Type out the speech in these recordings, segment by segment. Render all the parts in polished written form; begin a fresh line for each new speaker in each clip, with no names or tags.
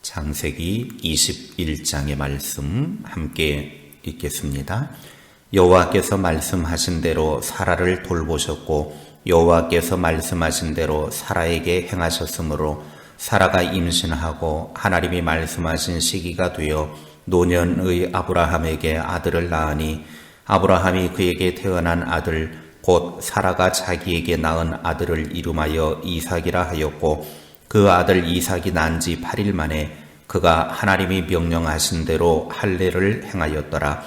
창세기 21장의 말씀 함께 읽겠습니다. 여호와께서 말씀하신 대로 사라를 돌보셨고 여호와께서 말씀하신 대로 사라에게 행하셨으므로 사라가 임신하고 하나님이 말씀하신 시기가 되어 노년의 아브라함에게 아들을 낳으니 아브라함이 그에게 태어난 아들 곧 사라가 자기에게 낳은 아들을 이름하여 이삭이라 하였고 그 아들 이삭이 난 지 8일 만에 그가 하나님이 명령하신 대로 할례를 행하였더라.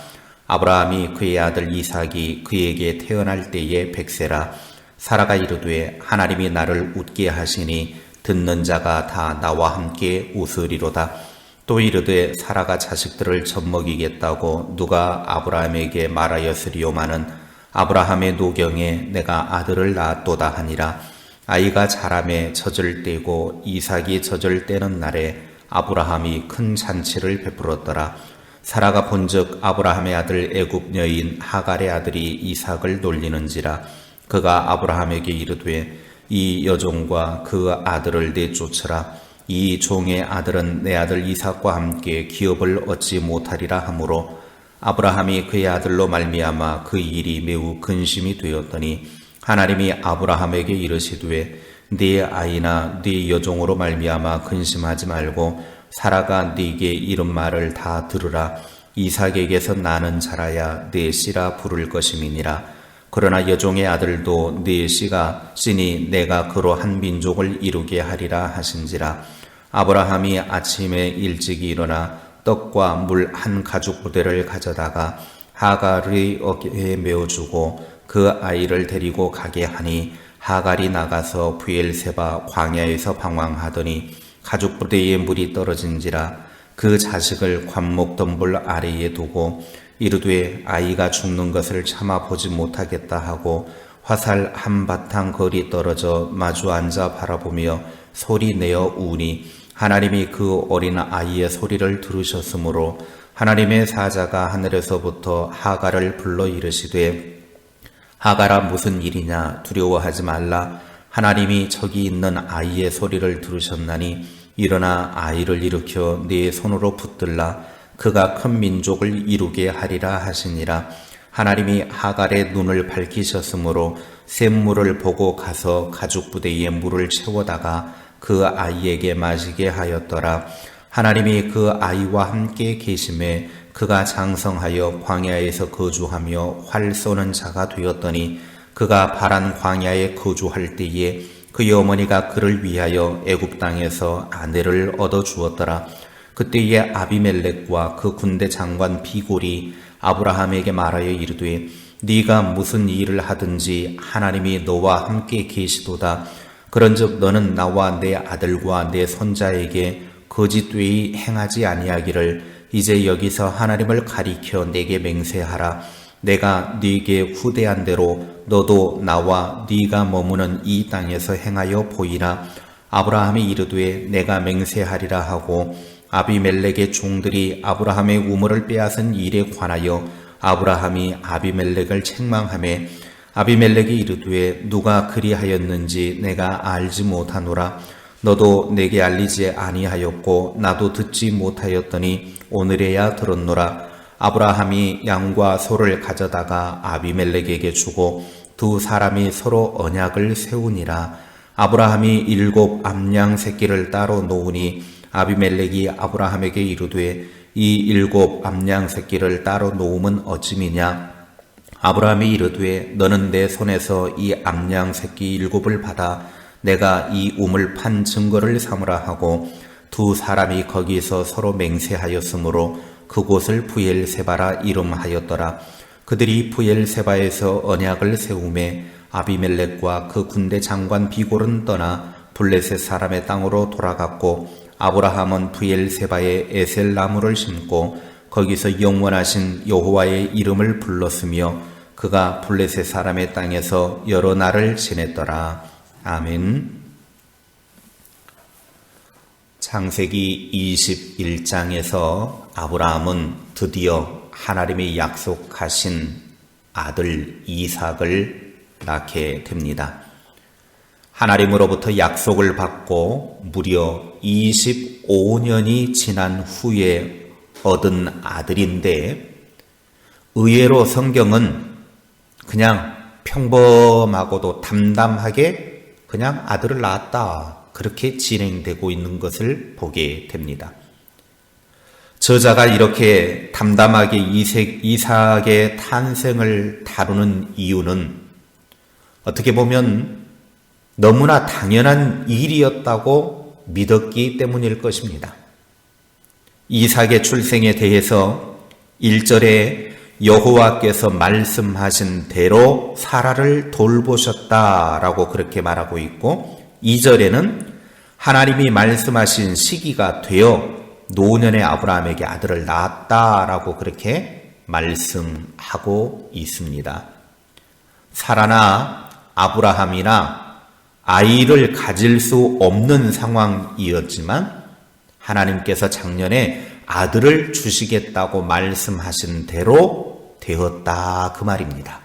아브라함이 그의 아들 이삭이 그에게 태어날 때에 100세라. 사라가 이르되 하나님이 나를 웃게 하시니 듣는 자가 다 나와 함께 웃으리로다. 또 이르되 사라가 자식들을 젖먹이겠다고 누가 아브라함에게 말하였으리오마는 아브라함의 노경에 내가 아들을 낳았도다 하니라. 아이가 자라매 젖을 떼고 이삭이 젖을 떼는 날에 아브라함이 큰 잔치를 베풀었더라. 사라가 본즉 아브라함의 아들 애굽 여인 하갈의 아들이 이삭을 놀리는지라. 그가 아브라함에게 이르되 이 여종과 그 아들을 내쫓으라. 이 종의 아들은 내 아들 이삭과 함께 기업을 얻지 못하리라 하므로 아브라함이 그의 아들로 말미암아 그 일이 매우 근심이 되었더니 하나님이 아브라함에게 이르시되 네 아이나 네 여종으로 말미암아 근심하지 말고 사라가 네게 이른 말을 다 들으라. 이삭에게서 나는 자라야 네 씨라 부를 것임이니라. 그러나 여종의 아들도 네 씨가 씨니 내가 그로 한 민족을 이루게 하리라 하신지라. 아브라함이 아침에 일찍 일어나 떡과 물 한 가죽 부대를 가져다가 하갈의 어깨에 메어주고 그 아이를 데리고 가게 하니 하갈이 나가서 브엘세바 광야에서 방황하더니 가죽 부대에 물이 떨어진지라. 그 자식을 관목덤불 아래에 두고 이르되 아이가 죽는 것을 참아 보지 못하겠다 하고 화살 한바탕 거리 떨어져 마주 앉아 바라보며 소리 내어 우니 하나님이 그 어린 아이의 소리를 들으셨으므로 하나님의 사자가 하늘에서부터 하갈을 불러 이르시되 하갈아 무슨 일이냐 두려워하지 말라. 하나님이 저기 있는 아이의 소리를 들으셨나니 일어나 아이를 일으켜 네 손으로 붙들라. 그가 큰 민족을 이루게 하리라 하시니라. 하나님이 하갈의 눈을 밝히셨으므로 샘물을 보고 가서 가죽 부대에 물을 채워다가 그 아이에게 마시게 하였더라. 하나님이 그 아이와 함께 계심에 그가 장성하여 광야에서 거주하며 활 쏘는 자가 되었더니 그가 바란 광야에 거주할 때에 그의 어머니가 그를 위하여 애굽 땅에서 아내를 얻어 주었더라. 그때에 아비멜렉과 그 군대 장관 비골이 아브라함에게 말하여 이르되 네가 무슨 일을 하든지 하나님이 너와 함께 계시도다. 그런즉 너는 나와 내 아들과 내 손자에게 거짓되이 행하지 아니하기를 이제 여기서 하나님을 가리켜 내게 맹세하라. 내가 네게 후대한 대로 너도 나와 네가 머무는 이 땅에서 행하여 보이라. 아브라함이 이르되 내가 맹세하리라 하고 아비멜렉의 종들이 아브라함의 우물을 빼앗은 일에 관하여 아브라함이 아비멜렉을 책망하매 아비멜렉이 이르되 누가 그리하였는지 내가 알지 못하노라. 너도 내게 알리지 아니하였고 나도 듣지 못하였더니 오늘에야 들었노라. 아브라함이 양과 소를 가져다가 아비멜렉에게 주고 두 사람이 서로 언약을 세우니라. 아브라함이 7 암양 새끼를 따로 놓으니 아비멜렉이 아브라함에게 이르되 이 7 암양 새끼를 따로 놓음은 어찌미냐. 아브라함이 이르되 너는 내 손에서 이 암양 새끼 7을 받아 내가 이 우물 판 증거를 삼으라 하고 두 사람이 거기서 서로 맹세하였으므로 그곳을 브엘세바라 이름하였더라. 그들이 브엘세바에서 언약을 세우매 아비멜렉과 그 군대 장관 비골은 떠나 블레셋 사람의 땅으로 돌아갔고 아브라함은 브엘세바에 에셀 나무를 심고 거기서 영원하신 여호와의 이름을 불렀으며 그가 블레셋 사람의 땅에서 여러 날을 지냈더라. 아멘. 창세기 21장에서 아브라함은 드디어 하나님이 약속하신 아들 이삭을 낳게 됩니다. 하나님으로부터 약속을 받고 무려 25년이 지난 후에 얻은 아들인데, 의외로 성경은 그냥 평범하고도 담담하게 그냥 아들을 낳았다, 그렇게 진행되고 있는 것을 보게 됩니다. 저자가 이렇게 담담하게 이삭의 탄생을 다루는 이유는 어떻게 보면 너무나 당연한 일이었다고 믿었기 때문일 것입니다. 이삭의 출생에 대해서 1절에 여호와께서 말씀하신 대로 사라를 돌보셨다라고 그렇게 말하고 있고, 2절에는 하나님이 말씀하신 시기가 되어 노년의 아브라함에게 아들을 낳았다라고 그렇게 말씀하고 있습니다. 사라나 아브라함이나 아이를 가질 수 없는 상황이었지만 하나님께서 작년에 아들을 주시겠다고 말씀하신 대로 되었다, 그 말입니다.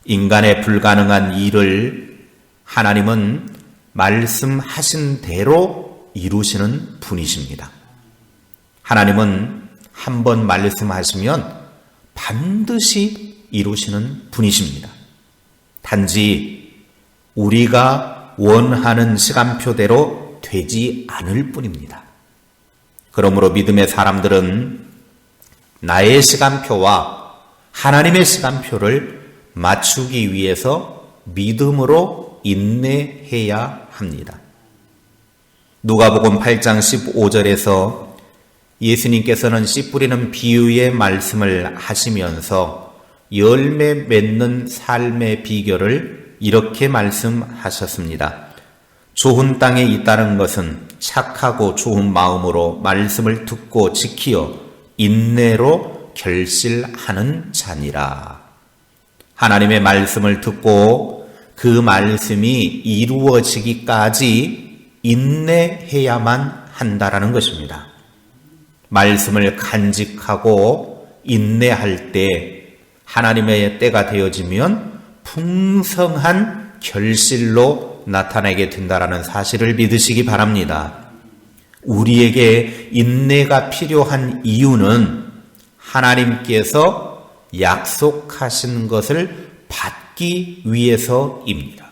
인간의 불가능한 일을 하나님은 말씀하신 대로 이루시는 분이십니다. 하나님은 한 번 말씀하시면 반드시 이루시는 분이십니다. 단지 우리가 원하는 시간표대로 되지 않을 뿐입니다. 그러므로 믿음의 사람들은 나의 시간표와 하나님의 시간표를 맞추기 위해서 믿음으로 인내해야 합니다. 누가복음 8장 15절에서 예수님께서는 씨 뿌리는 비유의 말씀을 하시면서 열매 맺는 삶의 비결을 이렇게 말씀하셨습니다. 좋은 땅에 있다는 것은 착하고 좋은 마음으로 말씀을 듣고 지키어 인내로 결실하는 자니라. 하나님의 말씀을 듣고 그 말씀이 이루어지기까지 인내해야만 한다라는 것입니다. 말씀을 간직하고 인내할 때 하나님의 때가 되어지면 풍성한 결실로 나타나게 된다라는 사실을 믿으시기 바랍니다. 우리에게 인내가 필요한 이유는 하나님께서 약속하신 것을 받기 위해서입니다.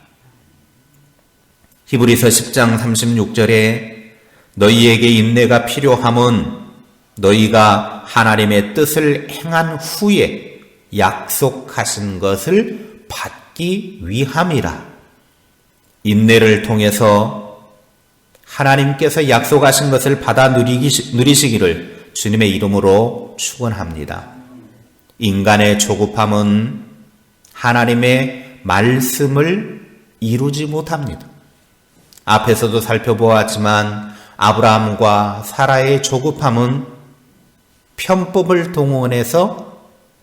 히브리서 10장 36절에 너희에게 인내가 필요함은 너희가 하나님의 뜻을 행한 후에 약속하신 것을 받기 위함이라. 인내를 통해서 하나님께서 약속하신 것을 받아 누리시기를 주님의 이름으로 축원합니다. 인간의 조급함은 하나님의 말씀을 이루지 못합니다. 앞에서도 살펴보았지만 아브라함과 사라의 조급함은 편법을 동원해서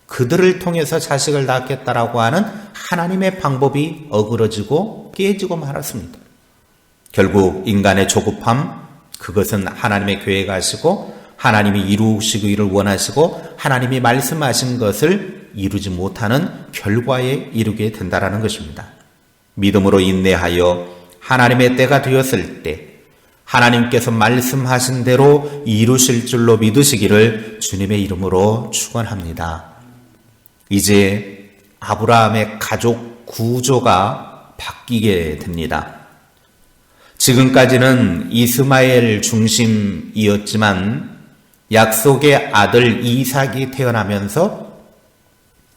그들을 통해서 자식을 낳겠다라고 하는 하나님의 방법이 어그러지고 깨지고 말았습니다. 결국 인간의 조급함, 그것은 하나님의 계획하시고 하나님이 이루시기를 원하시고 하나님이 말씀하신 것을 이루지 못하는 결과에 이르게 된다라는 것입니다. 믿음으로 인내하여 하나님의 때가 되었을 때 하나님께서 말씀하신 대로 이루실 줄로 믿으시기를 주님의 이름으로 축원합니다. 이제 아브라함의 가족 구조가 바뀌게 됩니다. 지금까지는 이스마엘 중심이었지만 약속의 아들 이삭이 태어나면서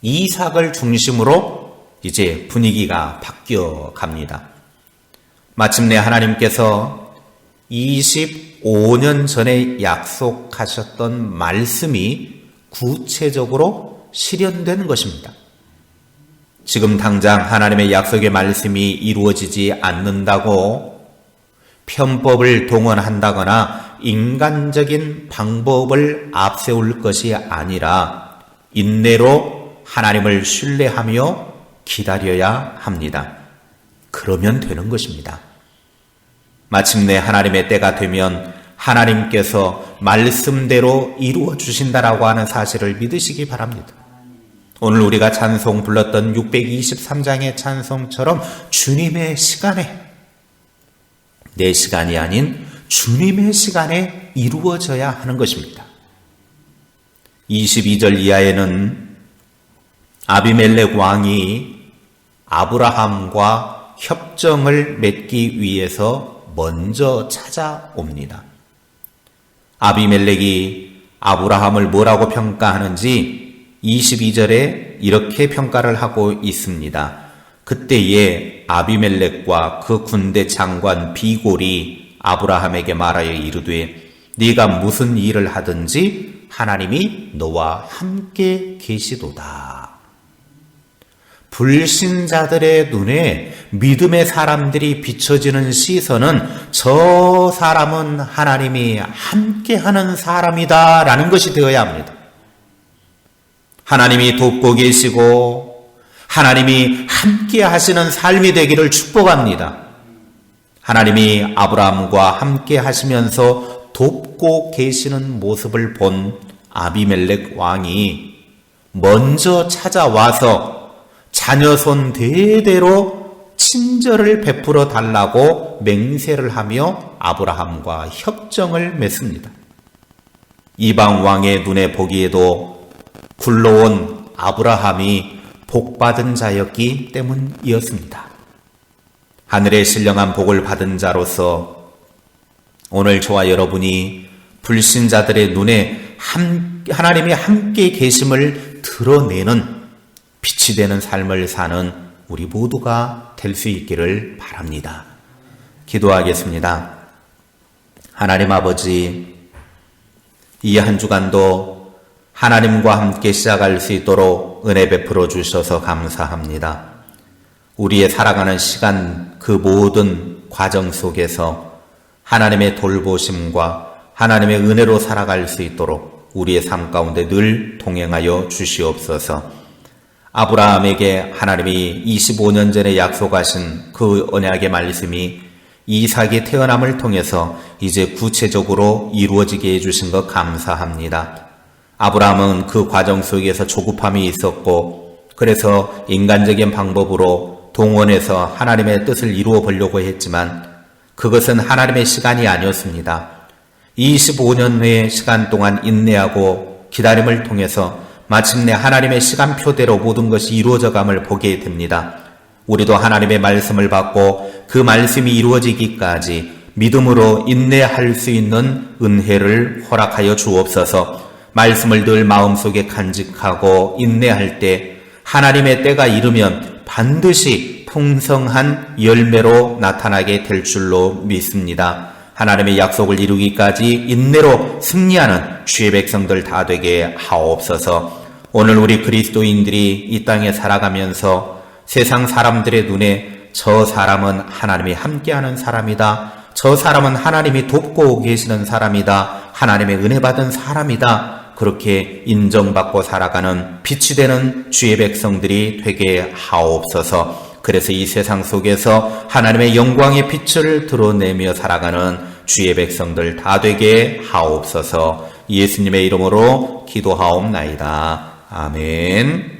이삭을 중심으로 이제 분위기가 바뀌어 갑니다. 마침내 하나님께서 25년 전에 약속하셨던 말씀이 구체적으로 실현된 것입니다. 지금 당장 하나님의 약속의 말씀이 이루어지지 않는다고 편법을 동원한다거나 인간적인 방법을 앞세울 것이 아니라 인내로 하나님을 신뢰하며 기다려야 합니다. 그러면 되는 것입니다. 마침내 하나님의 때가 되면 하나님께서 말씀대로 이루어 주신다라고 하는 사실을 믿으시기 바랍니다. 오늘 우리가 찬송 불렀던 623장의 찬송처럼 주님의 시간에, 내 시간이 아닌 주님의 시간에 이루어져야 하는 것입니다. 22절 이하에는 아비멜렉 왕이 아브라함과 협정을 맺기 위해서 먼저 찾아옵니다. 아비멜렉이 아브라함을 뭐라고 평가하는지 22절에 이렇게 평가를 하고 있습니다. 그때에 아비멜렉과 그 군대 장관 비골이 아브라함에게 말하여 이르되 네가 무슨 일을 하든지 하나님이 너와 함께 계시도다. 불신자들의 눈에 믿음의 사람들이 비춰지는 시선은 저 사람은 하나님이 함께하는 사람이다 라는 것이 되어야 합니다. 하나님이 돕고 계시고 하나님이 함께 하시는 삶이 되기를 축복합니다. 하나님이 아브라함과 함께 하시면서 돕고 계시는 모습을 본 아비멜렉 왕이 먼저 찾아와서 자녀손 대대로 친절을 베풀어 달라고 맹세를 하며 아브라함과 협정을 맺습니다. 이방 왕의 눈에 보기에도 굴러온 아브라함이 복받은 자였기 때문이었습니다. 하늘의 신령한 복을 받은 자로서 오늘 저와 여러분이 불신자들의 눈에 하나님이 함께 계심을 드러내는 빛이 되는 삶을 사는 우리 모두가 될 수 있기를 바랍니다. 기도하겠습니다. 하나님 아버지, 이 한 주간도 하나님과 함께 시작할 수 있도록 은혜 베풀어 주셔서 감사합니다. 우리의 살아가는 시간 그 모든 과정 속에서 하나님의 돌보심과 하나님의 은혜로 살아갈 수 있도록 우리의 삶 가운데 늘 동행하여 주시옵소서. 아브라함에게 하나님이 25년 전에 약속하신 그 언약의 말씀이 이삭이 태어남을 통해서 이제 구체적으로 이루어지게 해주신 것 감사합니다. 아브라함은 그 과정 속에서 조급함이 있었고 그래서 인간적인 방법으로 동원해서 하나님의 뜻을 이루어 보려고 했지만 그것은 하나님의 시간이 아니었습니다. 25년의 시간 동안 인내하고 기다림을 통해서 마침내 하나님의 시간표대로 모든 것이 이루어져감을 보게 됩니다. 우리도 하나님의 말씀을 받고 그 말씀이 이루어지기까지 믿음으로 인내할 수 있는 은혜를 허락하여 주옵소서. 말씀을 늘 마음속에 간직하고 인내할 때 하나님의 때가 이르면 반드시 풍성한 열매로 나타나게 될 줄로 믿습니다. 하나님의 약속을 이루기까지 인내로 승리하는 주의 백성들 다 되게 하옵소서. 오늘 우리 그리스도인들이 이 땅에 살아가면서 세상 사람들의 눈에 저 사람은 하나님이 함께하는 사람이다. 저 사람은 하나님이 돕고 계시는 사람이다. 하나님의 은혜 받은 사람이다. 그렇게 인정받고 살아가는 빛이 되는 주의 백성들이 되게 하옵소서. 그래서 이 세상 속에서 하나님의 영광의 빛을 드러내며 살아가는 주의 백성들 다 되게 하옵소서. 예수님의 이름으로 기도하옵나이다. 아멘.